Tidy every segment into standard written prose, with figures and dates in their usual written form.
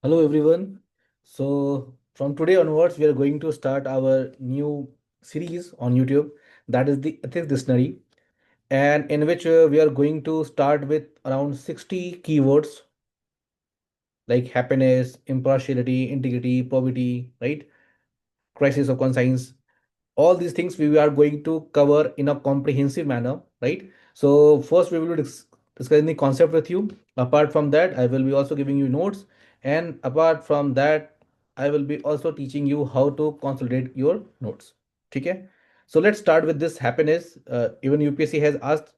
Hello everyone. So from today onwards, we are going to start our new series on YouTube, that is the Ethics Dictionary, and in which we are going to start with around 60 keywords like happiness, impartiality, integrity, probity, right? Crisis of conscience. All these things we are going to cover in a comprehensive manner, right? So first we will be discussing the concept with you. Apart from that, I will be also giving you notes, and apart from that, I will be also teaching you how to consolidate your notes. Okay, so let's start with this happiness. Even UPSC has asked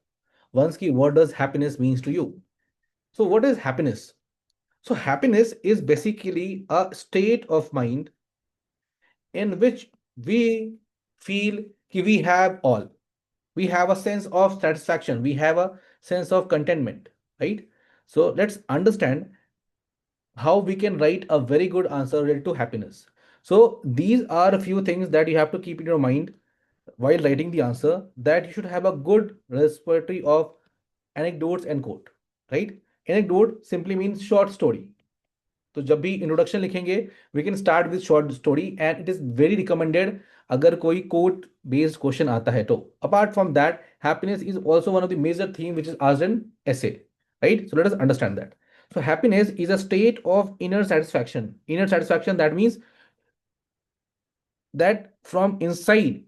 once ki what does happiness means to you. So what is happiness? So happiness is basically a state of mind in which we feel कि we have all. We have a sense of satisfaction. We have a sense of contentment, right? So let's understand how we can write a very good answer related to happiness. So these are a few things that you have to keep in your mind while writing the answer, that you should have a good repertory of anecdotes and quote, right? Anecdote simply means short story. तो जब भी introduction लिखेंगे we can start with short story and it is very recommended अगर कोई quote based question आता है तो. Apart from that, happiness is also one of the major theme which is asked in essay, right? So let us understand that. So happiness is a state of inner satisfaction. Inner satisfaction, that means that from inside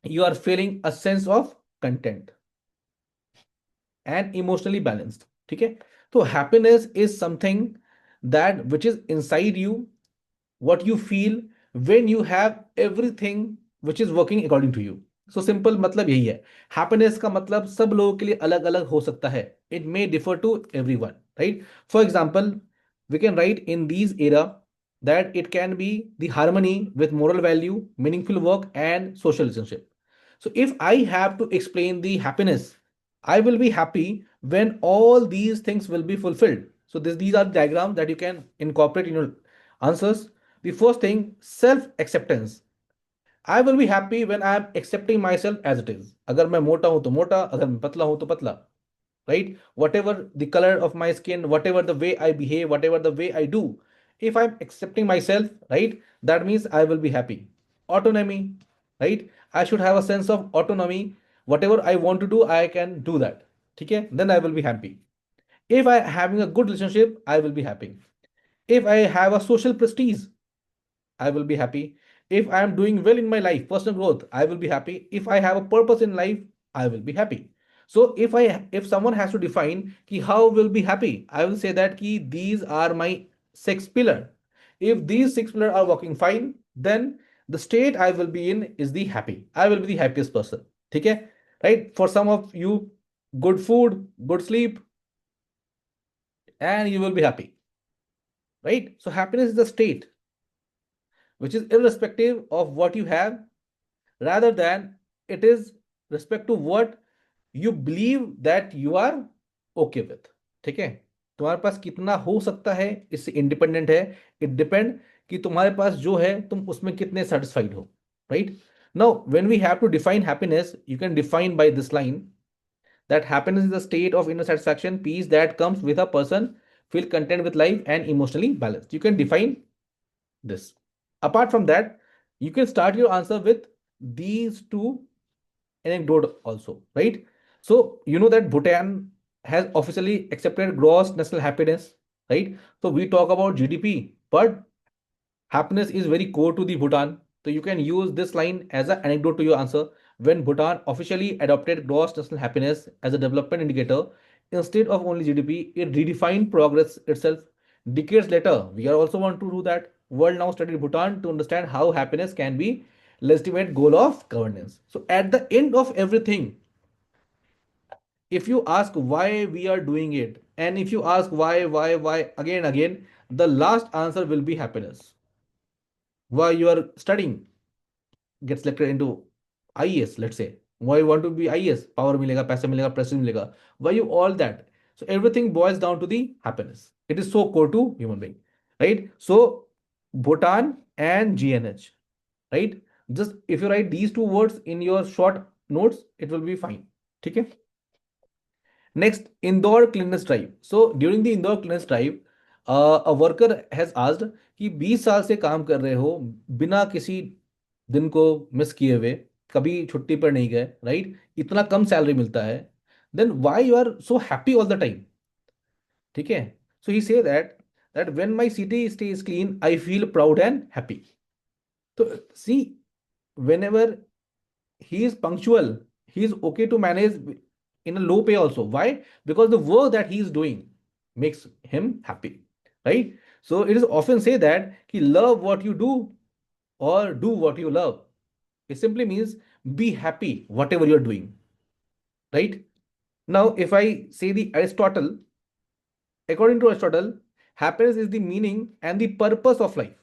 you are feeling a sense of content and emotionally balanced. ठीक है, तो happiness is something that which is inside you, what you feel when you have everything which is working according to you. So simple मतलब यही है. Happiness का मतलब सब लोगों के लिए अलग अलग हो सकता है. It may differ to everyone, right? For example, we can write in these era that it can be the harmony with moral value, meaningful work, and social relationship. So if I have to explain the happiness, I will be happy when all these things will be fulfilled. So these are the diagrams that you can incorporate in your answers. The first thing, self acceptance. I will be happy when I am accepting myself as it is. अगर मैं मोटा हूं तो मोटा, अगर मैं पतला हूं तो पतला, right? Whatever the color of my skin, whatever the way I behave, whatever the way I do, if I'm accepting myself, right, that means I will be happy. Autonomy, right? I should have a sense of autonomy. Whatever I want to do, I can do that. Okay, then I will be happy. If I having a good relationship, I will be happy. If I have a social prestige, I will be happy. If I am doing well in my life, personal growth, I will be happy. If I have a purpose in life, I will be happy. So if someone has to define ki how will be happy, I will say that ki these are my six pillar. If these six pillar are working fine, then the state I will be in is the happy. I will be the happiest person. Okay, right? For some of you, good food, good sleep, and you will be happy. Right? So happiness is the state which is irrespective of what you have, rather than it is respect to what you believe that you are okay with. ठीक है, तुम्हारे पास कितना हो सकता है इससे independent है. It depend कि तुम्हारे पास जो है तुम उसमें कितने सेटिस्फाइड हो, right? Now when we have to define happiness, you can define by this line that happiness is a state of inner satisfaction, peace that comes with a person feel content with life and emotionally balanced. You can define this. Apart from that, you can start your answer with these two anecdote also, right? So you know that Bhutan has officially accepted gross national happiness, right? So we talk about GDP, but happiness is very core to the Bhutan. So you can use this line as an anecdote to your answer. When Bhutan officially adopted gross national happiness as a development indicator instead of only GDP, it redefined progress itself. Decades later, we are also want to do that. World now studied Bhutan to understand how happiness can be legitimate goal of governance. So at the end of everything, if you ask why we are doing it, and if you ask why again and again, the last answer will be happiness. Why you are studying, get selected into IES, let's say. Why you want to be IES? Power मिलेगा, पैसा मिलेगा, prestige मिलेगा. Why you all that? So everything boils down to the happiness. It is so core to human being, right? So Bhutan and GNH, right? Just if you write these two words in your short notes, it will be fine. ठीक है? Next, Indore cleanliness drive. So during the Indore cleanliness drive, a worker has asked कि 20 साल से काम कर रहे हो बिना किसी दिन को मिस किए हुए, कभी छुट्टी पर नहीं गए, राइट? इतना कम सैलरी मिलता है, then why you are so happy all the time? ठीक है, so he say that when my city stays clean I feel proud and happy. तो see, whenever he is punctual, he is okay to manage in a low pay also. Why? Because the work that he is doing makes him happy, right? So it is often say that he love what you do or do what you love. It simply means be happy whatever you're doing, right? Now if I say the Aristotle, according to Aristotle, happiness is the meaning and the purpose of life,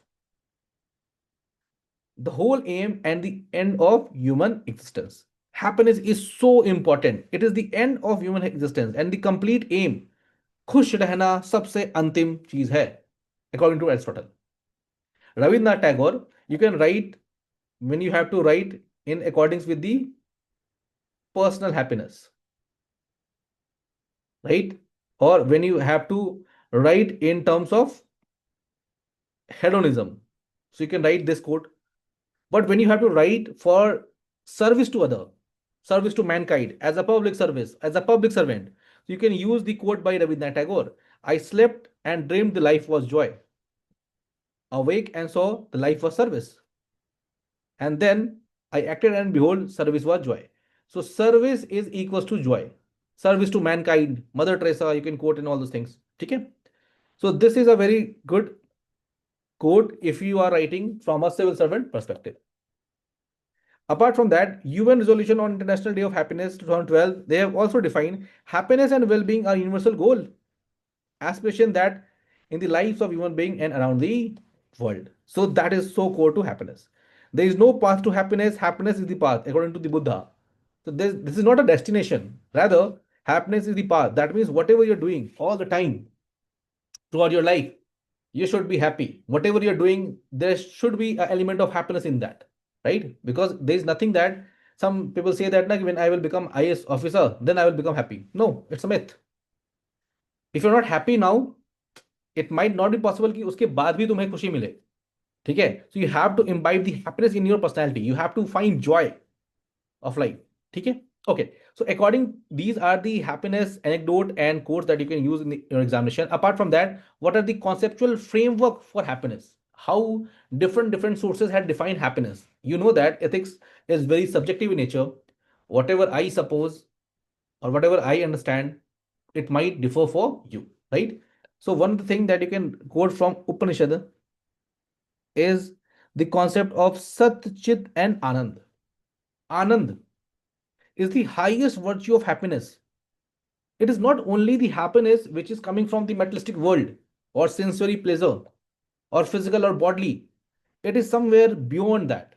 the whole aim and the end of human existence. Happiness is so important. It is the end of human existence and the complete aim. खुश रहना सबसे अंतिम चीज है, according to Aristotle. Rabindranath Tagore, you can write when you have to write in accordance with the personal happiness, right? Or when you have to write in terms of hedonism. So you can write this quote. But when you have to write for service to other, service to mankind, as a public service, as a public servant, you can use the quote by Rabindranath Tagore. I slept and dreamed the life was joy. Awake and saw the life was service. And then I acted and behold, service was joy. So service is equals to joy. Service to mankind, Mother Teresa, you can quote in all those things. Okay? So this is a very good quote if you are writing from a civil servant perspective. Apart from that, UN resolution on International Day of Happiness 2012, they have also defined happiness and well-being are universal goal, aspiration that in the lives of human being and around the world. So that is so core to happiness. There is no path to happiness. Happiness is the path, according to the Buddha. So this is not a destination. Rather, happiness is the path. That means whatever you're doing all the time throughout your life, you should be happy. Whatever you're doing, there should be an element of happiness in that, right? Because there is nothing that some people say that when I will become IS officer, then I will become happy. No, it's a myth. If you're not happy now, it might not be possible कि उसके बाद भी तुम्हें खुशी मिले. ठीक है? So you have to imbibe the happiness in your personality. You have to find joy of life. ठीक है? Okay. So according, these are the happiness anecdote and quotes that you can use in your examination. Apart from that, what are the conceptual framework for happiness? How different sources had defined happiness? You know that ethics is very subjective in nature. Whatever I suppose or whatever I understand, it might differ for you, right? So one of the things that you can quote from Upanishad is the concept of Sat, Chit, and Anand. Anand is the highest virtue of happiness. It is not only the happiness which is coming from the materialistic world or sensory pleasure or physical or bodily. It is somewhere beyond that.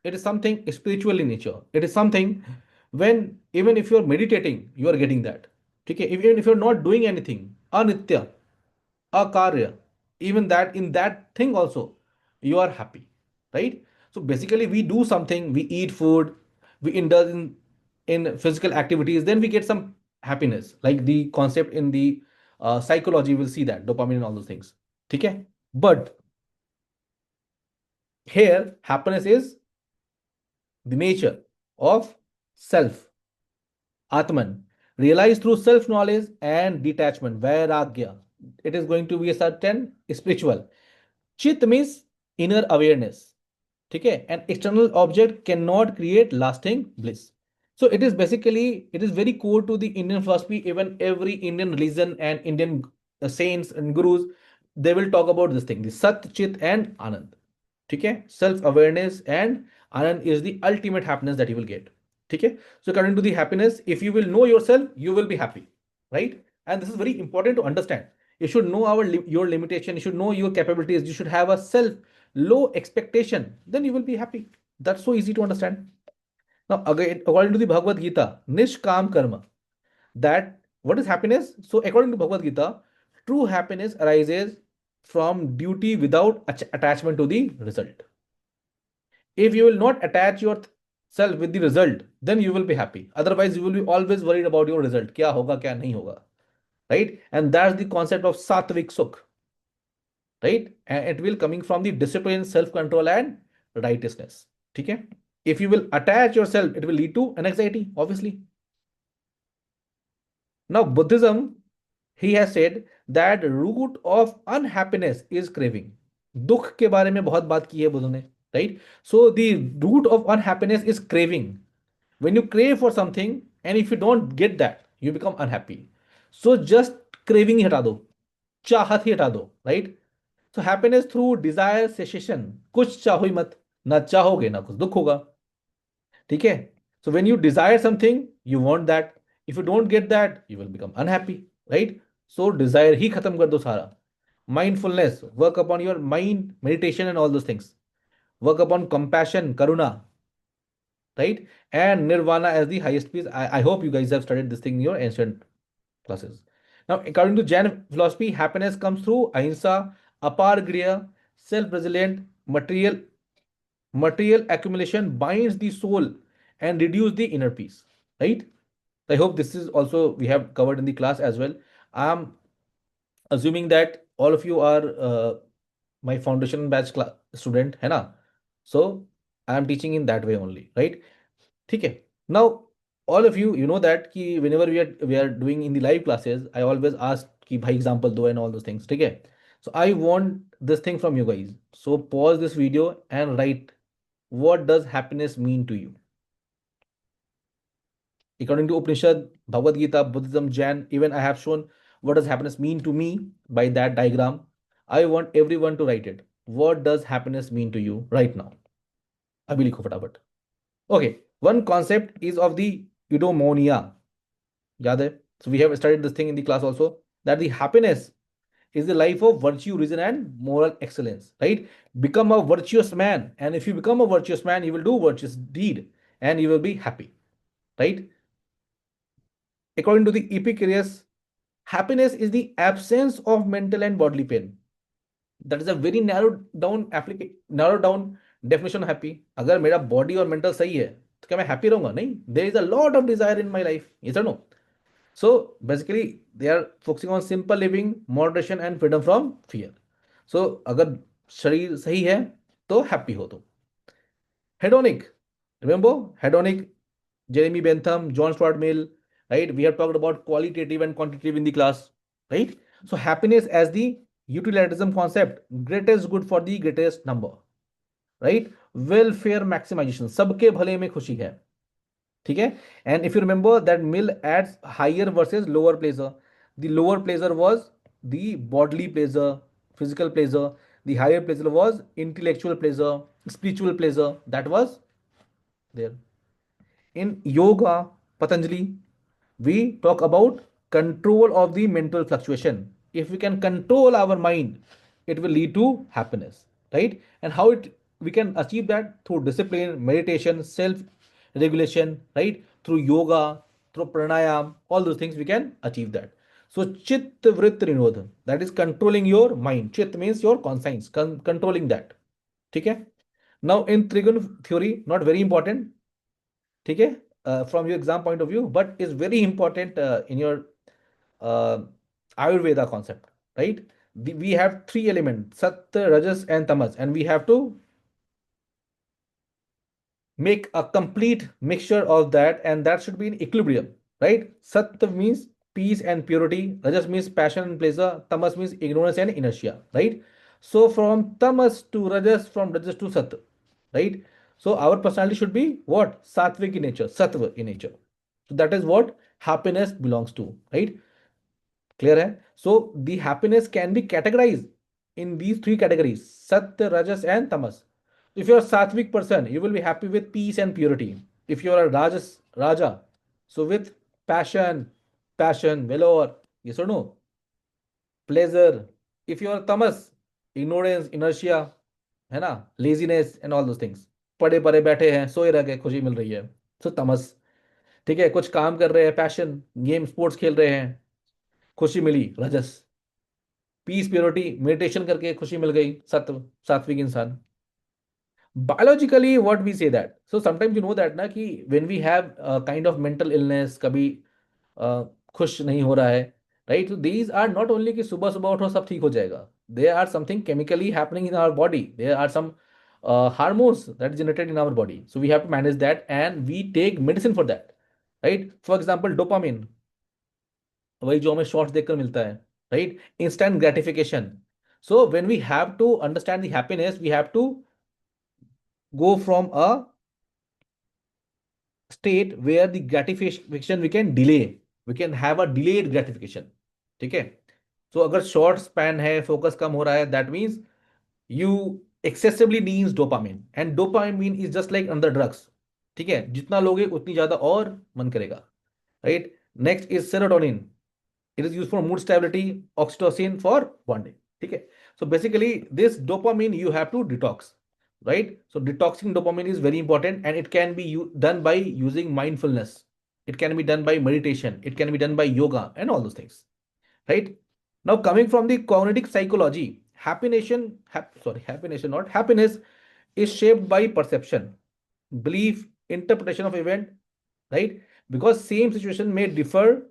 It is something spiritual in nature. It is something when even if you're meditating, you are getting that. Okay? Even if you're not doing anything, anitya, akarya, even that in that thing also, you are happy, right? So basically, we do something, we eat food, we indulge in physical activities, then we get some happiness. Like the concept in the psychology, we'll see that dopamine and all those things. Okay? But here, happiness is the nature of self, Atman, realized through self knowledge and detachment, Vairagya. It is going to be a certain spiritual. Chit means inner awareness. Okay? An external object cannot create lasting bliss. So it is basically, it is very core to the Indian philosophy. Even every Indian religion and Indian saints and gurus, they will talk about this thing, the Sat, Chit, and Anand. Okay? Self awareness and Anand is the ultimate happiness that you will get. Okay? So coming to the happiness, if you will know yourself, you will be happy, right? And this is very important to understand. You should know your limitation. You should know your capabilities. You should have a self low expectation. Then you will be happy. That's so easy to understand. Now, again, according to the Bhagavad Gita, Nishkam Karma, that what is happiness? So, according to Bhagavad Gita, true happiness arises from duty without attachment to the result. If you will not attach yourself with the result, then you will be happy. Otherwise, you will be always worried about your result. क्या होगा, क्या नहीं होगा, right? And that's the concept of sattvic sukh. right? And it will coming from the discipline, self control, and righteousness. Okay. If you will attach yourself, it will lead to an anxiety, obviously. Now, Buddhism, he has said that root of unhappiness is craving. दुख के बारे में बहुत बात की है बुद्ध ने, right? So the root of unhappiness is craving. When you crave for something and if you don't get that, you become unhappy. So just craving ही हटा दो, चाहत ही हटा दो, right? So happiness through desire cessation. कुछ चाहो ही मत, ना चाहोगे ना कुछ दुख होगा, ठीक है? So when you desire something, you want that. If you don't get that, you will become unhappy, right? So desire ही खत्म कर दो सारा. Mindfulness, work upon your mind, meditation and all those things. Work upon compassion, karuna, right? And nirvana as the highest peace. I hope you guys have studied this thing in your ancient classes. Now, according to Jain philosophy, happiness comes through ahimsa, apargriya, self-resilient, material accumulation binds the soul and reduce the inner peace, right? I hope this is also we have covered in the class as well. I'm assuming that all of you are my foundation batch student, है ना? So I am teaching in that way only, right? ठीक है. Now all of you, you know that कि whenever we are doing in the live classes, I always ask कि भाई example दो and all those things, ठीक है? So I want this thing from you guys. So pause this video and write, what does happiness mean to you? According to Upanishad, Bhagavad Gita, Buddhism, Jain, even I have shown what does happiness mean to me by that diagram. I want everyone to write it. What does happiness mean to you right now? Abhi likho फटाफट. Okay, one concept is of the eudaimonia. याद है? So we have studied this thing in the class also, that the happiness is the life of virtue, reason, and moral excellence, right? Become a virtuous man, and if you become a virtuous man, you will do virtuous deed, and you will be happy, right? According to the Epicurus, happiness is the absence of mental and bodily pain. That is a very narrowed down definition of happy. अगर मेरा body और mental सही है तो क्या मैं happy रहूंगा? नहीं. There is a lot of desire in my life. Yes or no? So basically they are focusing on simple living, moderation and freedom from fear. So अगर शरीर सही है तो happy हो तो. Hedonic. Remember hedonic, Jeremy Bentham, John Stuart Mill, right? We have talked about qualitative and quantitative in the class, right? So happiness as the utilitarianism concept, greatest good for the greatest number, right? Welfare maximization, सबके भले में खुशी है, ठीक है? And if you remember that Mill adds higher versus lower pleasure. The lower pleasure was the bodily pleasure, physical pleasure. The higher pleasure was intellectual pleasure, spiritual pleasure. That was there. In yoga, Patanjali, we talk about control of the mental fluctuation. If we can control our mind, it will lead to happiness, right? And how it we can achieve that through discipline, meditation, self regulation, right? Through yoga, through pranayam, all those things we can achieve that. So chit vrit rinodh, that is controlling your mind. Chit means your conscience, controlling that. Okay. Now in trigon theory, not very important, ठीक है, from your exam point of view, but is very important in your uh, Ayurveda concept, right? We have three elements, Satya, Rajas, and Tamas, and we have to make a complete mixture of that, and that should be in equilibrium, right? Satya means peace and purity, Rajas means passion and pleasure, Tamas means ignorance and inertia, right? So from Tamas to Rajas, from Rajas to Satya, right? So our personality should be what? Sattvic in nature, Sattva in nature. So that is what happiness belongs to, right? Clear hai? So the happiness can be categorized in these three categories, Satya, Rajas, and Tamas. If you're a Sattvic person, you will be happy with peace and purity. If you're a Raja, so with passion, valor, yes or no? Pleasure. If you're a Tamas, ignorance, inertia, है ना, laziness and all those things, पड़े पड़े बैठे हैं, सोए रह गए, खुशी मिल रही है, सो तमस. ठीक है, कुछ काम कर रहे हैं, पैशन, गेम स्पोर्ट्स खेल रहे हैं, खुशी मिली, रजस. पीस प्योरिटी, मेडिटेशन करके खुशी मिल गई, सत्व, सात्विक इंसान. Biologically what we say that, so sometimes you know that ना कि when we have kind of mental illness, कभी खुश नहीं हो रहा है, right? So these are not only कि सुबह सुबह उठो सब ठीक हो जाएगा. There are something chemically happening in our body. There are some hormones that is generated in our body. So we have to manage that and we take medicine for that. Right? For example, dopamine, वही जो हमें shorts देखकर मिलता है. Right? Instant gratification. So when we have to understand the happiness, we have to go from a state where the gratification we can delay. We can have a delayed gratification. ठीक है? So अगर short span है, focus कम हो रहा है, that means you excessively needs dopamine, and dopamine is just like another drugs. ठीक है? जितना लोगे उतनी ज्यादा और मन करेगा. Right? Next is serotonin. It is used for mood stability, oxytocin for bonding. ठीक है? So basically this dopamine you have to detox. Right? So detoxing dopamine is very important, and it can be done by using mindfulness. It can be done by meditation. It can be done by yoga and all those things. Right? Now coming from the cognitive psychology, happiness is shaped by perception, belief, interpretation of event, right? Because same situation may differ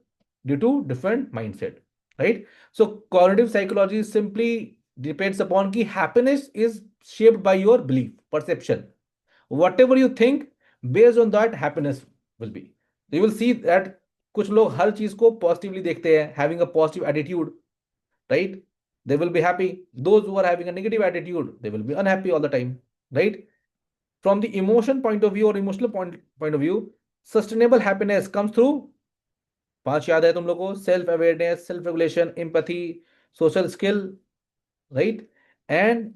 due to different mindset, right? So cognitive psychology simply depends upon कि happiness is shaped by your belief, perception. Whatever you think, based on that happiness will be. You will see that कुछ लोग हर चीज को positively देखते हैं, having a positive attitude, right? They will be happy. Those who are having a negative attitude, they will be unhappy all the time, right? From the emotion point of view or emotional point of view, sustainable happiness comes through पांच याद है तुम लोगों को: self awareness, self regulation, empathy, social skill, right, and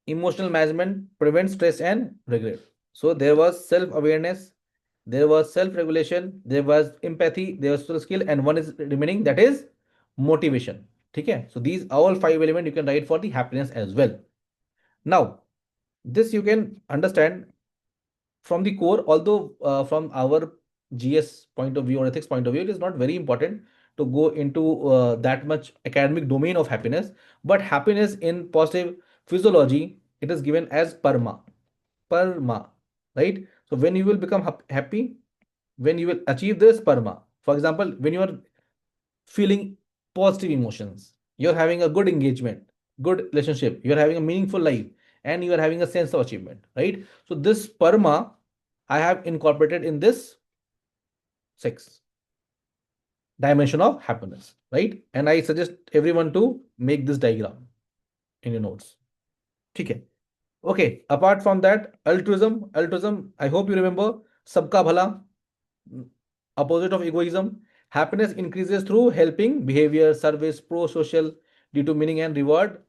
emotional management prevents stress and regret. So there was self awareness, there was self regulation, there was empathy, there was social skill, and one is remaining, that is motivation. ठीक है? So these all five elements you can write for the happiness as well. Now this you can understand from the core, although from our GS point of view or ethics point of view, it is not very important to go into that much academic domain of happiness. But happiness in positive physiology, it is given as parma, right? So when you will become happy, when you will achieve this parma, for example, when you are feeling positive emotions, you're having a good engagement, good relationship, you're having a meaningful life, and you are having a sense of achievement, right? So this parma I have incorporated in this six dimension of happiness, right? And I suggest everyone to make this diagram in your notes. Okay. Okay. Apart from that, altruism, I hope you remember, sabka bhala, opposite of egoism. Happiness increases through helping behavior, service, pro-social, due to meaning and reward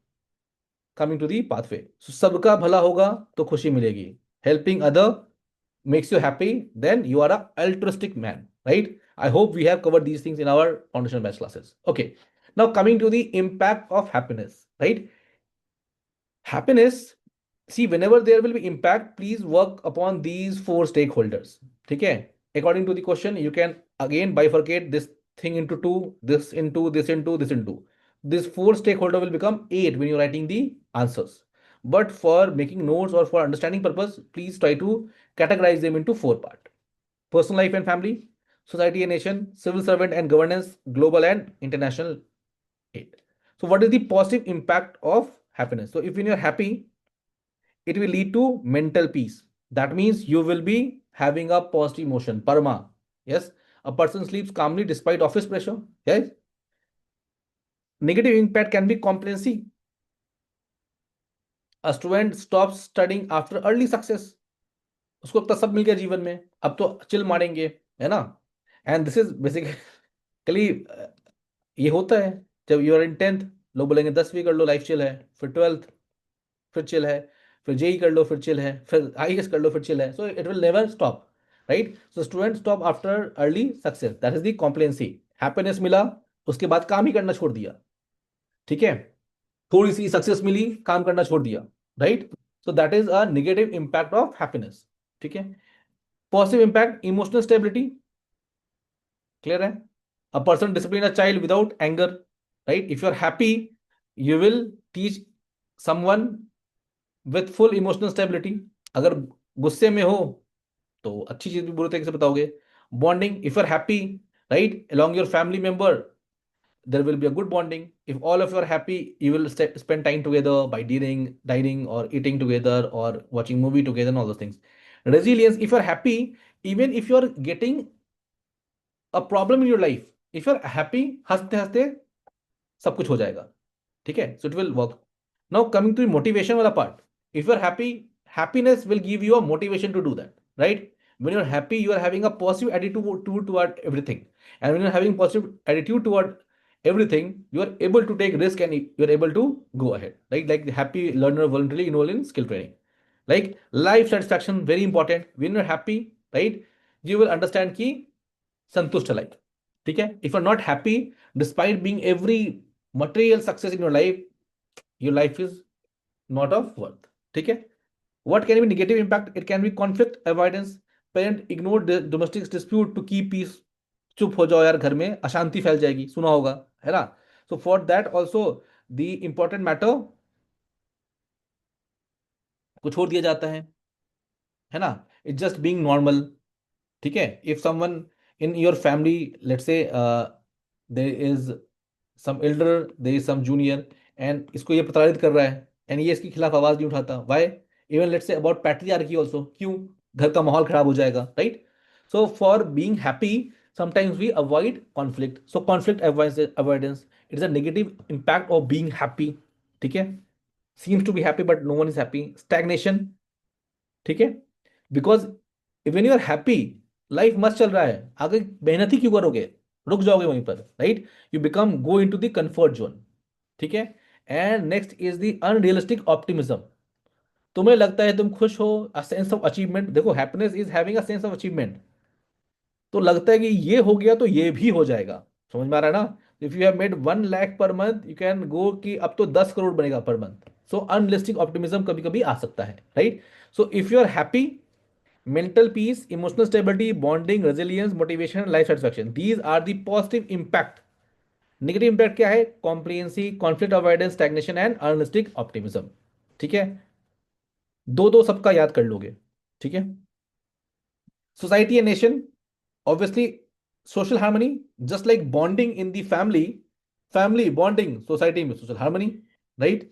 coming to the pathway. So सबका भला होगा तो खुशी मिलेगी. Helping other makes you happy, then you are a altruistic man, right? I hope we have covered these things in our foundation batch classes. Okay. Now coming to the impact of happiness, right? Happiness, see, whenever there will be impact, please work upon these four stakeholders. Okay. According to the question, you can again bifurcate this thing into two, this into, this into, this into. This four stakeholder will become eight when you're writing the answers. But for making notes or for understanding purpose, please try to categorize them into four parts: personal life and family, society and nation, civil servant and governance, global and international aid. So what is the positive impact of happiness? So if when you're happy, it will lead to mental peace. That means you will be having a positive emotion, parma. Yes, a person sleeps calmly despite office pressure. Yes. Negative impact can be complacency. A student stops studying after early success. उसको लगता सब मिल गया जीवन में, अब तो chill मारेंगे, है ना? एंड दिस इज बेसिकली ये होता है जब यू आर इन 10th, लोग बोलेंगे 10वीं कर लो लाइफ चिल है, फिर 12th फिर चिल है, फिर जेई कर लो फिर चिल है, फिर आईएएस कर लो फिर चिल है. So it will never stop, right? So student stop after early success, that is the complacency. Happiness मिला, उसके बाद काम ही करना छोड़ दिया. ठीक है? थोड़ी सी सक्सेस मिली, काम करना छोड़ दिया, right? So that is a negative impact of happiness. ठीक है? Positive impact, emotional stability. Clear है? A person discipline a child without anger, right? If you are happy, you will teach someone with full emotional stability. अगर गुस्से में हो तो अच्छी चीज भी बुरे तरीके से बताओगे. Bonding, if you are happy, right, along your family member, there will be a good bonding. If all of you are happy, you will spend time together by dining or eating together or watching movie together and all those things. Resilience, if you're happy, even if you're getting a problem in your life, if you're happy, हंसते हंसते सब कुछ हो जाएगा. ठीक है, so it will work. Now coming to the motivation वाला part, if you're happy, happiness will give you a motivation to do that, right? When you're happy, you are having a positive attitude toward everything, and when you're having positive attitude toward everything, you are able to take risk and you are able to go ahead, right? Like the happy learner voluntarily enroll in skill training. Like life satisfaction, very important. When you're happy, right, you will understand कि संतुष्ट life. ठीक है, if are not happy despite being every material success in your life is not of worth. ठीक है. What can be negative impact? It can be conflict avoidance. Parent ignore domestic dispute to keep peace. चुप हो जाओ यार, घर में अशांति फैल जाएगी, सुना होगा, है ना? So for that also the important matter को छोड़ दिया जाता है ना? It's just being normal. ठीक है. If someone in your family, let's say there is some elder, there is some junior, and इसको ये प्रताड़ित कर रहा है and ये इसके खिलाफ आवाज नहीं उठाता, why? Even let's say about patriarchy also, क्यों? घर का माहौल खराब हो जाएगा, right? So for being happy, sometimes we avoid conflict. So conflict avoidance, it is a negative impact of being happy. ठीक है. Seems to be happy but no one is happy. Stagnation. ठीक है. Because when you are happy, life मस्त चल रहा है, आगे मेहनत ही क्यों करोगे, रुक जाओगे वहीं पर, right? You become go into the comfort zone. ठीक है. And next is the unrealistic optimism. तुम्हें लगता है तुम खुश हो, अ सेंस ऑफ अचीवमेंट. देखो, happiness is having a sense of achievement. तो लगता है कि ये हो गया तो ये भी हो जाएगा. समझ में आ रहा है ना? If you have made 1 lakh per month, you can go कि अब तो 10 करोड़ बनेगा पर मंथ. सो अनरियलिस्टिक ऑप्टिमिज्म कभी कभी आ सकता है, right? So if you are happy, mental peace, emotional stability, bonding, resilience, motivation, life satisfaction, these are the positive impact. Negative impact क्या है? Complacency, conflict avoidance, stagnation and unrealistic optimism. ठीक है. दो दो सबका याद कर लोगे. ठीक है. Society and nation, obviously social harmony, just like bonding in the family bonding, society में social harmony, right?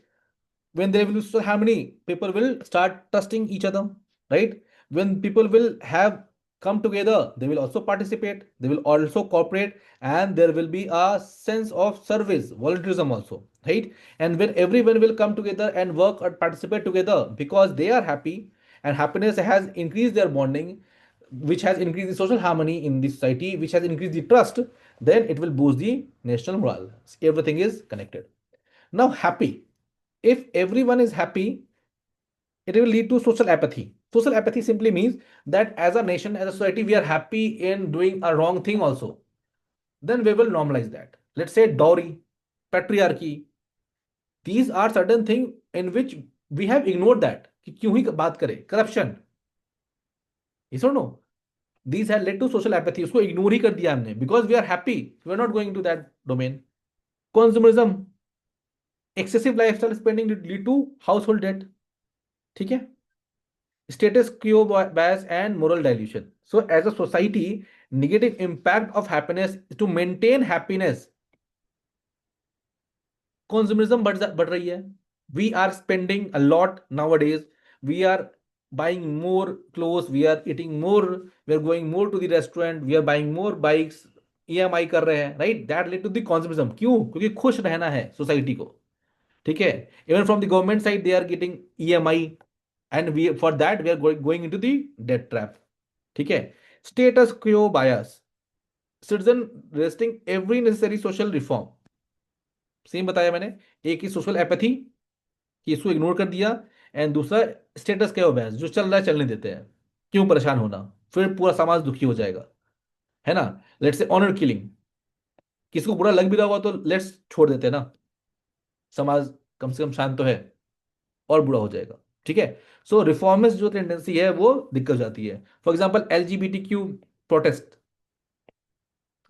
When there will be social harmony, people will start trusting each other, right? When people will have come together, they will also participate, they will also cooperate, and there will be a sense of service, volunteerism also, right? And when everyone will come together and work or participate together because they are happy, and happiness has increased their bonding, which has increased the social harmony in the society, which has increased the trust, then it will boost the national morale. Everything is connected. Now, happy, if everyone is happy, it will lead to social apathy. Social apathy simply means that as a nation, as a society, we are happy in doing a wrong thing also. Then we will normalize that. Let's say dowry, patriarchy. These are certain things in which we have ignored that. कि क्यों ही बात करें? Corruption. Yes or no? These have led to social apathy. उसको ignore ही कर दिया हमने. Because we are happy, we are not going into that domain. Consumerism, excessive lifestyle spending lead to household debt. ठीक है. Status quo bias and moral dilution. So as a society, negative impact of happiness is to maintain happiness. Consumerism बढ़ रही है. We are spending a lot nowadays. We are buying more clothes, we are eating more, we are going more to the restaurant, we are buying more bikes, EMI कर रहे हैं, right? That led to the consumerism. क्यों? क्योंकि खुश रहना है society को. ठीक है. Even from the government side, they are getting EMI, and we for that we are going into the debt trap. ठीक है. Status quo bias, citizen resisting every necessary social reform. Same बताया मैंने. एक ही social apathy कि इसको ignore कर दिया, and दूसरा स्टेटस क्यो बायस, जो चल रहा है चलने देते हैं, क्यों परेशान होना, फिर पूरा समाज दुखी हो जाएगा, है ना? लेट्स से ऑनर किलिंग, किसको बुरा लग भी रहा होगा तो लेट्स छोड़ देते हैं ना, समाज कम से कम शांत तो है, और बुरा हो जाएगा. ठीक है. सो रिफॉर्मिस्ट जो टेंडेंसी है वो दिक्कत जाती है. फॉर एग्जाम्पल LGBTQ प्रोटेस्ट,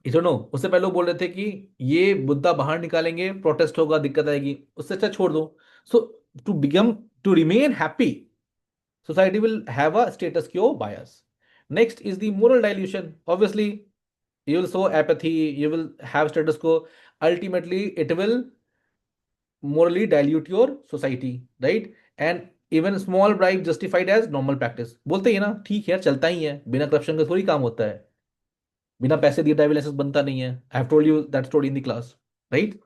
इसे नो, उससे पहले लोग बोल रहे थे कि ये मुद्दा बाहर निकालेंगे, प्रोटेस्ट होगा, दिक्कत आएगी, उससे अच्छा छोड़ दो. So to remain happy, society will have a status quo bias. Next is the moral dilution. Obviously, You will show apathy, you will have status quo. Ultimately, it will morally dilute your society, right? And even small bribe justified as normal practice. बोलते ही है ना, ठीक है चलता ही है, बिना corruption का थोड़ी काम होता है, बिना पैसे दिए ड्राइविंग लाइसेंस बनता नहीं है. I have told you that story in the class, right?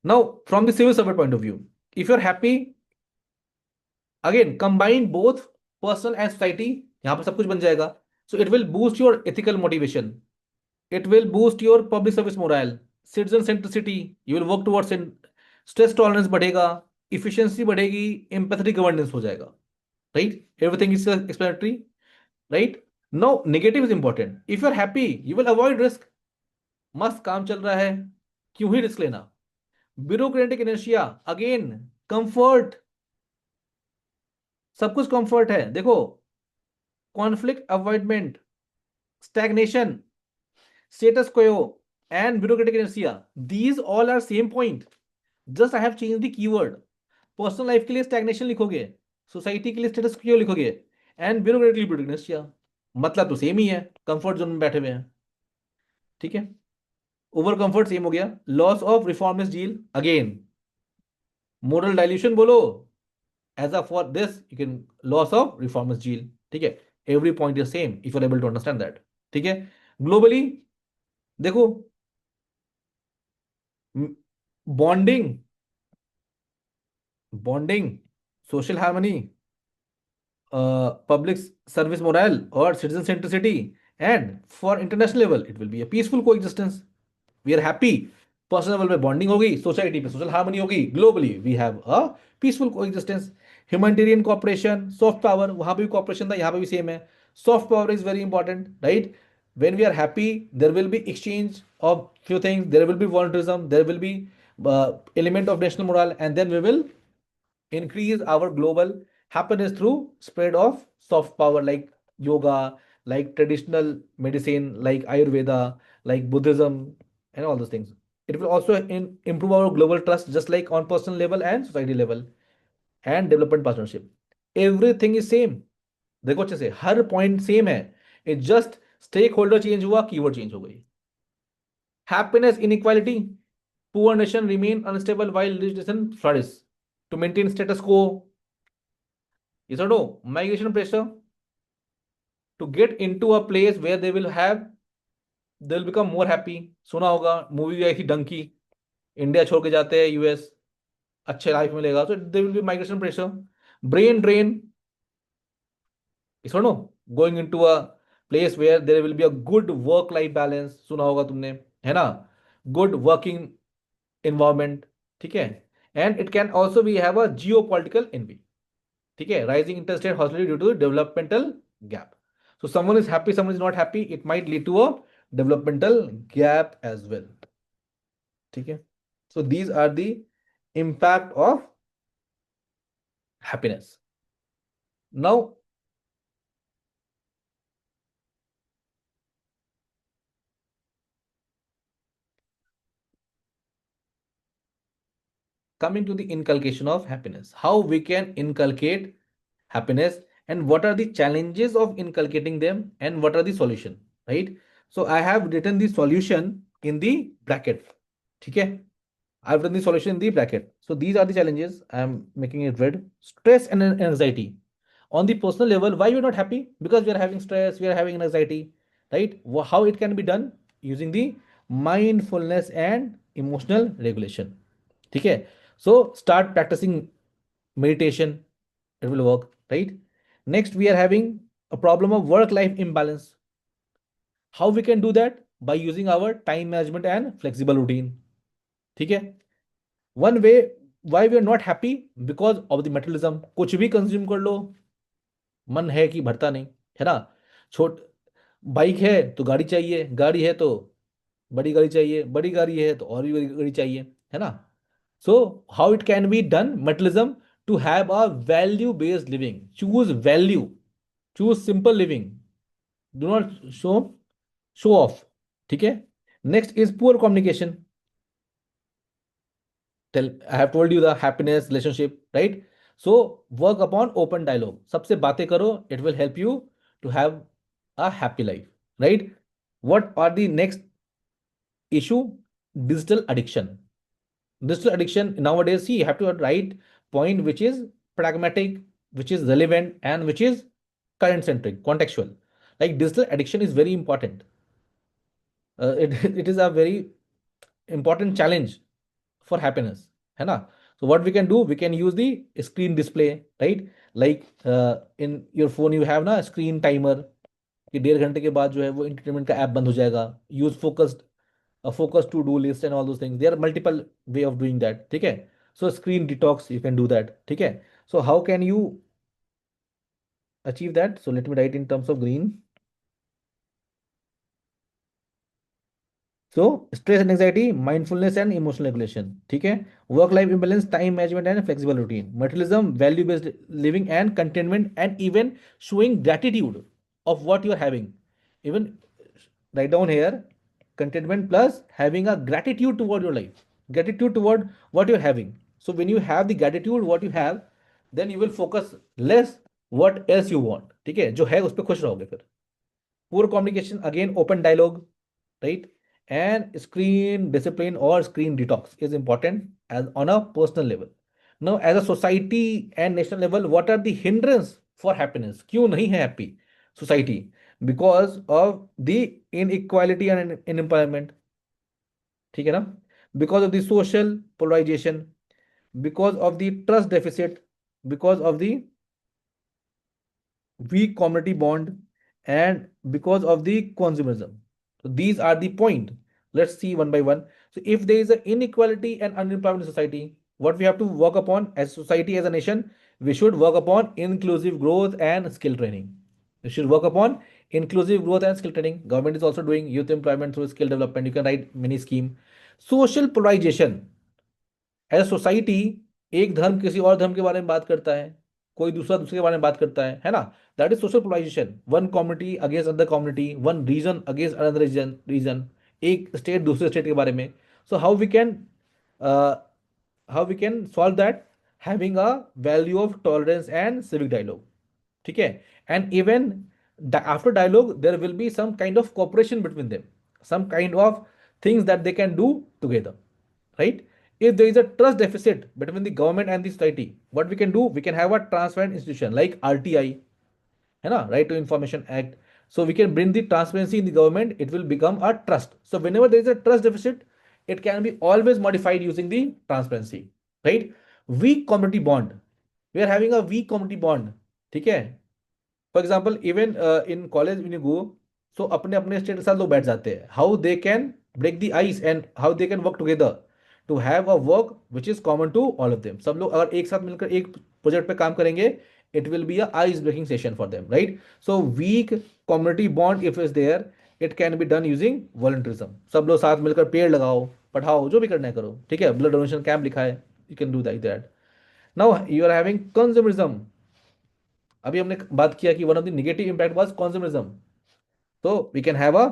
Now from the civil servant point of view, if you are happy, again combine both personal and society, यहां पर सब कुछ बन जाएगा. So it will boost your ethical motivation, it will boost your public service morale, citizen centricity, you will work towards it, stress tolerance बढ़ेगा, efficiency बढ़ेगी, empathetic governance हो जाएगा, right? Everything is explanatory, right? Now negative is important. If you are happy, you will avoid risk. मस्त काम चल रहा है, क्यों ही रिस्क लेना? ब्यूरोक्रेटिक इनर्शिया, अगेन कंफर्ट, सब कुछ कंफर्ट है. देखो, conflict avoidance, stagnation, status quo, and bureaucratic inertia, these all are same point, just I have changed the keyword. Personal life के लिए स्टैग्नेशन लिखोगे, सोसाइटी के लिए स्टेटस क्यो लिखोगे, एंड ब्यूरोक्रेटिकली bureaucratic inertia, मतलब तो सेम ही है, कंफर्ट जोन में बैठे हुए हैं. ठीक है, ओवर कंफर्ट सेम हो गया. Loss of reformist deal, again moral dilution बोलो, as a for this you can loss of reformist deal. ठीक है, every point is same if you are able to understand that. ठीक है, globally देखो, bonding, bonding, social harmony, public service morale or citizen centricity, and for international level it will be a peaceful coexistence. We are happy, personal level पे bonding होगी, society पे social harmony होगी, globally we have a peaceful coexistence. Humanitarian cooperation, soft power, वहां पे भी corporation था, यहाँ पे भी सेम है. Soft power is very important, right? when we are happy, there will be exchange of few things, there will be volunteerism, there will be element of national morale, and then we will increase our global happiness through spread of soft power like yoga, like traditional medicine, like ayurveda, like buddhism, and all those things. It will also improve our global trust, just like on personal level and society level, and development partnership. Everything is same. देखो अच्छे से, हर point same है, it just stakeholder change हुआ, keyword change हो गई. Happiness inequality, poor nation remain unstable while rich nation flourish. To maintain status quo, yes or no? Migration pressure, to get into a place where they will become more happy. सुना होगा, movie भी आई थी Dunki, India छोड़ के जाते हैं US, अच्छे life मिलेगा, so there will be migration pressure. Brain drain, yes or no? Going into a place where there will be a good work life balance, सुना होगा तुमने, है ना? Good working environment. ठीक है, and it can also be have a geopolitical envy. ठीक है, rising interest rate hostility due to developmental gap. So someone is happy, someone is not happy, it might lead to a developmental gap as well. ठीक है, so these are the impact of happiness. Now coming to the inculcation of happiness, how we can inculcate happiness, and what are the challenges of inculcating them, and what are the solution, right? So I have written the solution in the bracket. ठीक है, I've done the solution in the bracket. So these are the challenges. I'm making it red. Stress and anxiety. On the personal level, why we're not happy? Because we are having stress, we are having anxiety, right? How it can be done? Using the mindfulness and emotional regulation. Okay. So start practicing meditation. It will work, right? Next, we are having a problem of work-life imbalance. How we can do that? By using our time management and flexible routine. ठीक है, one way why we are not happy, because of the materialism. कुछ भी consume कर लो, मन है कि भरता नहीं, है ना? छोट बाइक है तो गाड़ी चाहिए, गाड़ी है तो बड़ी गाड़ी चाहिए, बड़ी गाड़ी है तो और भी बड़ी गाड़ी चाहिए, है ना? So how it can be done, materialism, to have a value based living. Choose value, choose simple living, do not show off. ठीक है, next is poor communication. I have told you the happiness relationship, right? So work upon open dialogue. सबसे बातें करो. It will help you to have a happy life, right? What are the next issue? Digital addiction. Digital addiction nowadays, see, you have to write point which is pragmatic, which is relevant, and which is current centric, contextual. Like digital addiction is very important. It is a very important challenge for happiness, है ना? So what we can do, we can use the screen display, right? Like in your phone you have ना screen timer कि 1.5 घंटे के बाद जो है वो entertainment का ऐप बंद हो जाएगा. use focused a focused to do list and all those things. There are multiple way of doing that, ठीक है? So screen detox you can do that, ठीक है? So how can you achieve that? So let me write in terms of green. So stress and anxiety, mindfulness and emotional regulation, ठीक है? Work life imbalance, time management and flexible routine, materialism, value based living and containment, and even showing gratitude of what you are having. Even write down here, contentment plus having a gratitude toward your life, gratitude toward what you're having. So when you have the gratitude what you have, then you will focus less what else you want, ठीक है? जो है उस पर खुश रहोगे फिर. Poor communication, again open dialogue, right? And screen discipline or screen detox is important as on a personal level. Now as a society and national level, what are the hindrance for happiness? क्यों नहीं है happy society? Because of the inequality and unemployment, ठीक है ना? Because of the social polarization, because of the trust deficit, because of the weak community bond, and because of the consumerism. So these are the point. Let's see one by one. So if there is an inequality and unemployment in society, what we have to work upon as society, as a nation, we should work upon inclusive growth and skill training. We should work upon inclusive growth and skill training. Government is also doing youth employment through skill development. You can write many scheme. Social polarization. As a society, एक धर्म किसी और धर्म के बारे में बात करता है, कोई दूसरा दूसरे के बारे में बात करता है ना? That is social polarization. One community against other community, one region against another region, एक स्टेट दूसरे स्टेट के बारे में. So how we can solve that? Having a value of tolerance and civic dialogue, ठीक है? And even after dialogue there will be some kind of cooperation between them, some kind of things that they can do together, right? If there is a trust deficit between the government and the society, what we can do, we can have a transparent institution like RTI, है ना, right to information act. So we can bring the transparency in the government, it will become a trust. So whenever there is a trust deficit, it can be always modified using the transparency, right? Weak community bond, we are having a weak community bond, ठीक है? For example even in college in go, so अपने अपने state के साथ लोग बैठ जाते हैं. How they can break the ice and how they can work together to have a work which is common to all of them. सब लोग अगर एक साथ मिलकर एक प्रोजेक्ट पे काम करेंगे, it will be a ice breaking session for them, right? So weak community bond if is there, it can be done using volunteerism. सब लोग साथ मिलकर पेड़ लगाओ, पढ़ाओ, जो भी करना है करो, ठीक है? ब्लड डोनेशन कैंप लिखा है, you can do that. Now you are having consumerism. अभी हमने बात किया कि one of the negative impact was consumerism. तो we can have a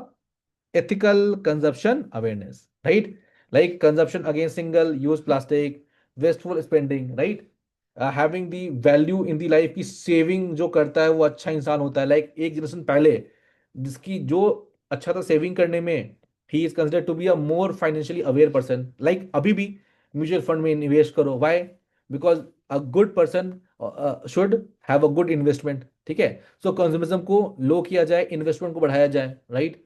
ethical consumption awareness, right? Like consumption against single use plastic, wasteful spending, right? Having the value in the life की saving जो करता है वो अच्छा इंसान होता है. लाइक एक जनरेशन पहले जिसकी जो अच्छा था सेविंग करने में, he is considered to be a more financially aware person. Like अभी भी म्यूचुअल फंड में इन्वेस्ट करो. Why? Because a good person should have a good investment, ठीक है? सो कंज्यूमरिज्म को लो किया जाए, इन्वेस्टमेंट को बढ़ाया जाए, right?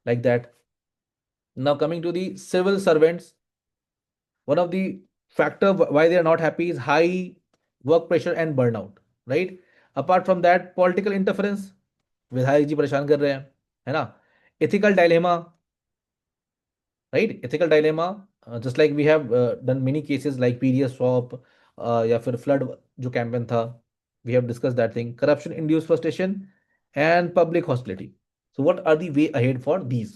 Like that. Now coming to the civil servants, one of the factor why they are not happy is high work pressure and burnout, right? Apart from that, political interference, विधायक जी परेशान कर रहे हैं, है ना? Ethical dilemma, right? Ethical dilemma, just like we have done many cases like pds swap, या फिर flood जो campaign था, we have discussed that thing. Corruption induced frustration and public hostility. So what are the way ahead for these?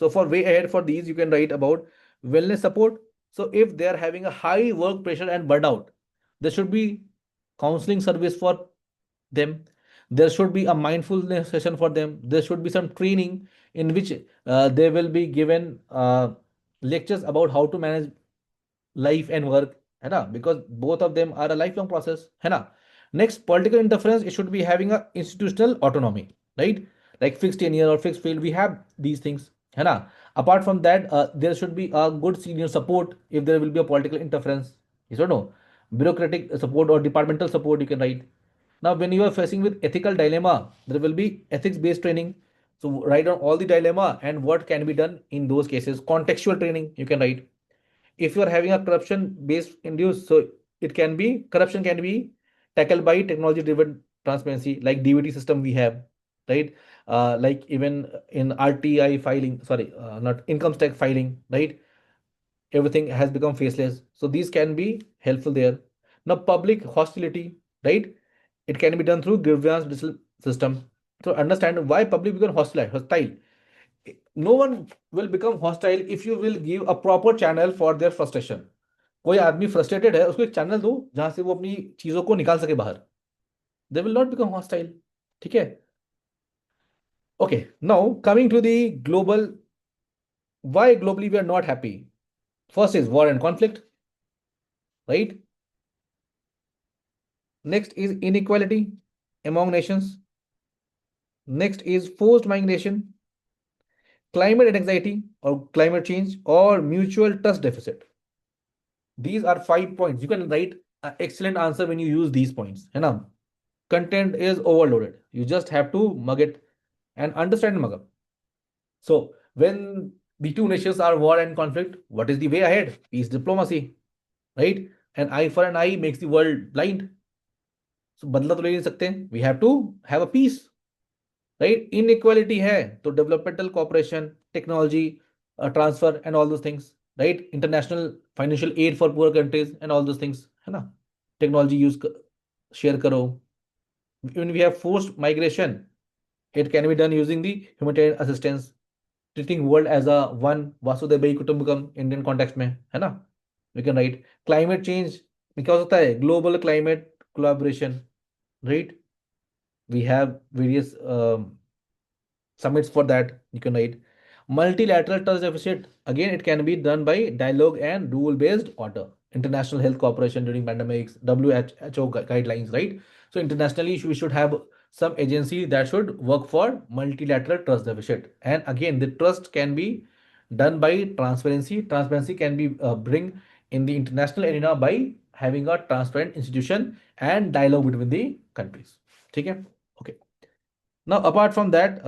So for way ahead for these, you can write about wellness support. So if they are having a high work pressure and burnout, there should be counseling service for them. There should be a mindfulness session for them. There should be some training in which they will be given lectures about how to manage life and work, है ना? Because both of them are a lifelong process, है ना? Next, political interference, it should be having a institutional autonomy, right? like fixed tenure or fixed field. We have these things, है ना? Apart from that, there should be a good senior support if there will be a political interference. Yes or no? Bureaucratic support or departmental support you can write. Now, when you are facing with ethical dilemma, there will be ethics-based training. So write on all the dilemma and what can be done in those cases. Contextual training you can write. If you are having a corruption-based induce, so it can be corruption can be tackled by technology-driven transparency, like DVT system we have, right? Like even in RTI filing, sorry, not income tax filing, right? Everything has become faceless. So these can be helpful there. Now, public hostility, right? It can be done through grievance system. So understand why public become hostile. No one will become hostile if you will give a proper channel for their frustration. कोई आदमी frustrated है, उसको एक channel दो जहां से वो अपनी चीजों को निकाल सके बाहर. They will not become hostile. ठीक है. Okay, now coming to the global, why globally we are not happy. First is war and conflict, right? Next is inequality among nations. Next is forced migration, climate anxiety or climate change, or mutual trust deficit. These are 5 points. You can write an excellent answer when you use these points. है ना? Content is overloaded. You just have to mug it and understand mug up. So when the two nations are war and conflict, what is the way ahead? Peace diplomacy, right? An eye for an eye makes the world blind. So बदला तो ले नहीं सकते. We have to have a peace, right? Inequality है तो developmental cooperation, technology transfer and all those things, right? International financial aid for poor countries and all those things, है ना? Technology use share करो. When we have forced migration, it can be done using the humanitarian assistance, treating world as a one vasudhaiva kutumbakam Indian context में, है ना? We can write climate change में क्या हो सकता है? Global climate collaboration, right? We have various summits for that. You can write multilateral trust deficit. Again, it can be done by dialogue and rule-based order. International health cooperation during pandemics, WHO guidelines, right? So internationally, we should have some agency that should work for multilateral trust deficit. And again, the trust can be done by transparency. Transparency can be bring in the international arena by having a transparent institution and dialogue between the countries. Okay. Okay. Now, apart from that,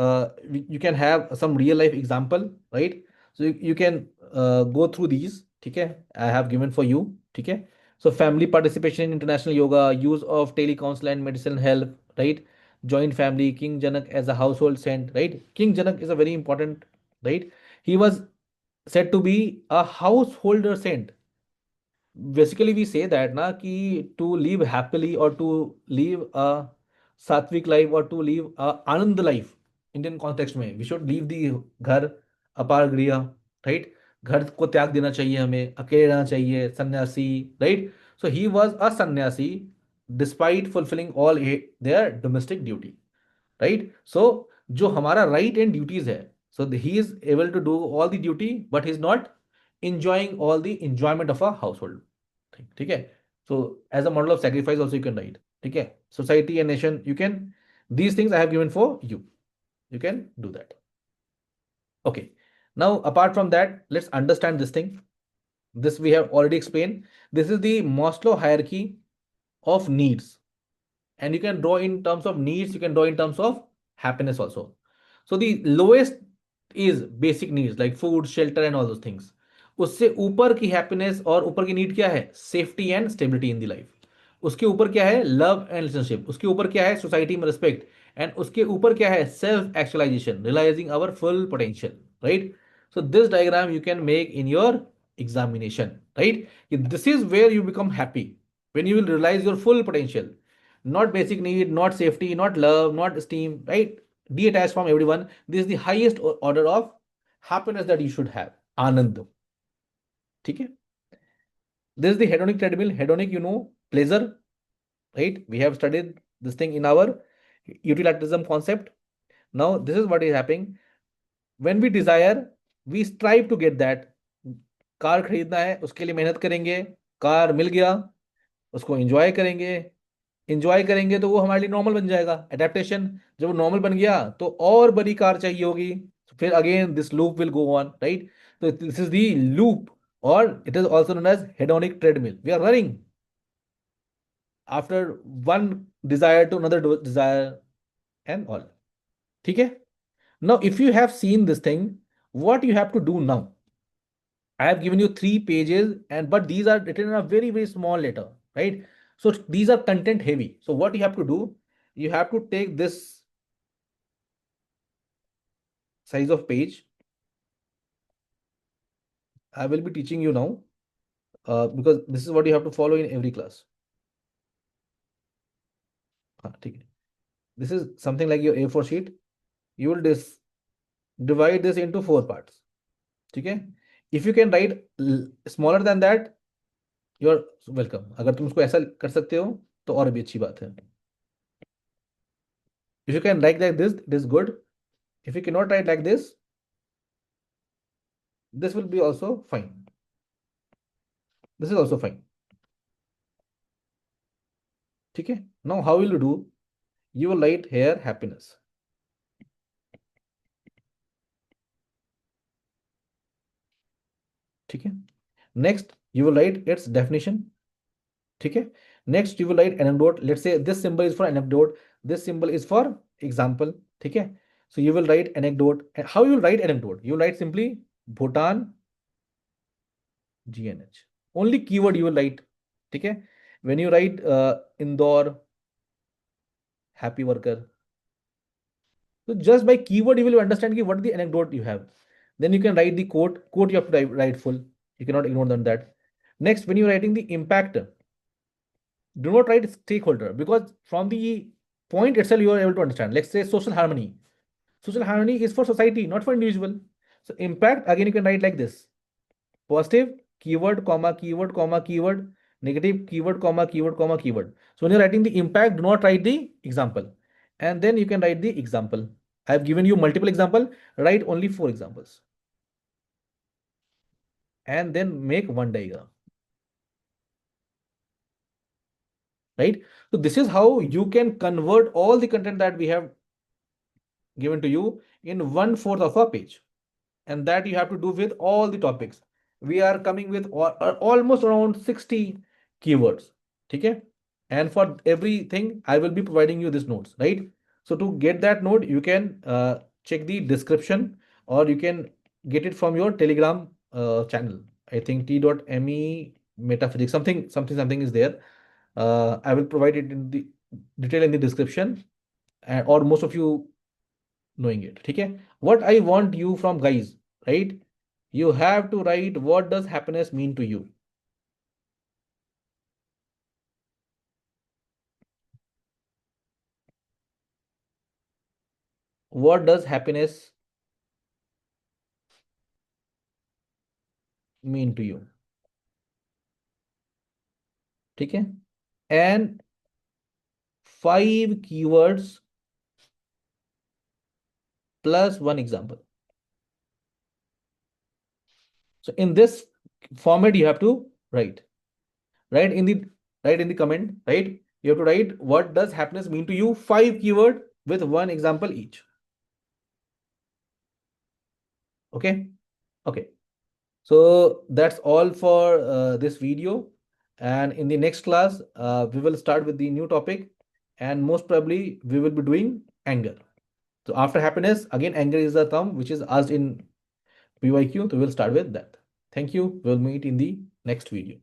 you can have some real life example, right? So you can go through these. Okay, I have given for you. Okay, so family participation in international yoga, use of telecounsel and medicine help, right? Joint family, King Janak as a household saint, right? King Janak is a very important, right? He was said to be a householder saint. Basically we say that na ki to live happily or to live a sattvic life or to live a anand life, Indian context में we should leave the घर अपार गृह, right? घर को त्याग देना चाहिए, हमें अकेले रहना चाहिए, सन्यासी, right? So he was a sannyasi despite fulfilling all their domestic duty, right? So जो हमारा right and duties है, so he is able to do all the duty but he is not enjoying all the enjoyment of a household. ठीक है. So as a model of sacrifice also you can write. ठीक है. Society and nation you can, these things I have given for you. You can do that. Okay. Now apart from that, let's understand this thing. This we have already explained. This is the Maslow hierarchy of needs, and you can draw in terms of needs, you can draw in terms of happiness also. So the lowest is basic needs like food, shelter and all those things. उससे ऊपर की happiness और ऊपर की need क्या है? Safety and stability in the life. उसके ऊपर क्या है? Love and relationship. उसके ऊपर क्या है? सोसाइटी में रिस्पेक्ट. एंड उसके ऊपर क्या है? Self actualization, realizing our full potential, right? So this diagram you can make in your examination, right? This is where you become happy, when you will realize your full potential. Not basic need, not safety, not love, not esteem, right? Detached from everyone. This is the highest order of happiness that you should have. Anand. ठीक है. This is the hedonic treadmill. Hedonic, you know, pleasure, right? We have studied this thing in our utilitarianism concept. Now, this is what is happening. When we desire, we strive to get that. Car खरीदना है, उसके लिए मेहनत करेंगे. Car मिल गया, उसको enjoy करेंगे, enjoy करेंगे तो वो हमारे लिए नॉर्मल बन जाएगा। एडेप्टेशन, जब वो नॉर्मल बन गया तो और बड़ी कार चाहिए होगी, फिर again this loop will go on, right. तो दिस इज दी लूप, और it is also known as hedonic treadmill. We are running after one desire to another desire and all. ठीक है। Now if you have seen this thing, what you have to do now, I have given you 3 pages, and but these are written in a very, very small letter, right? So these are content heavy. So what you have to do, you have to take this size of page. I will be teaching you now, because this is what you have to follow in every class. हाँ, ठीक है. This is something like your A4 sheet. You will divide this into 4 parts. ठीक है. If you can write smaller than that, you're welcome. अगर तुम उसको ऐसा कर सकते हो तो और भी अच्छी बात है. If you can write like this, it is good. If you cannot write like this will be also fine. This is also fine. Okay. Now how will you do? You will write here happiness. Okay. Next you will write its definition. Okay. Next you will write anecdote. Let's say this symbol is for anecdote, this symbol is for example. Okay. So you will write anecdote. How you will write anecdote? You will write simply Bhutan GNH. Only keyword you will write. Okay. When you write Indore happy worker, so just by keyword, you will understand what the anecdote you have. Then you can write the quote. Quote you have to write full. You cannot ignore than that. Next, when you're writing the impact, do not write stakeholder, because from the point itself you are able to understand. Let's say social harmony. Social harmony is for society, not for individual. So impact again you can write like this: positive keyword comma keyword comma keyword, negative keyword comma keyword comma keyword. So when you're writing the impact, do not write the example, and then you can write the example. I have given you multiple example. Write only 4 examples, and then make one diagram. Right. So this is how you can convert all the content that we have given to you in 1/4 of a page, and that you have to do with all the topics. We are coming with almost around 60 keywords. Okay. And for everything, I will be providing you this notes, right? So to get that note, you can check the description, or you can get it from your Telegram channel. I think t.me metaphysics, something is there. I will provide it in the detail in the description, or most of you knowing it. Okay. What I want you from guys, right? You have to write what does happiness mean to you. What does happiness mean to you? Okay. And 5 keywords plus one example. So in this format, you have to write. Write in the comment, right? You have to write what does happiness mean to you, 5 keyword with one example each. Okay. Okay. So that's all for this video. And in the next class, we will start with the new topic, and most probably we will be doing anger. So after happiness, again, anger is the term which is asked in PYQ. So we'll start with that. Thank you. We'll meet in the next video.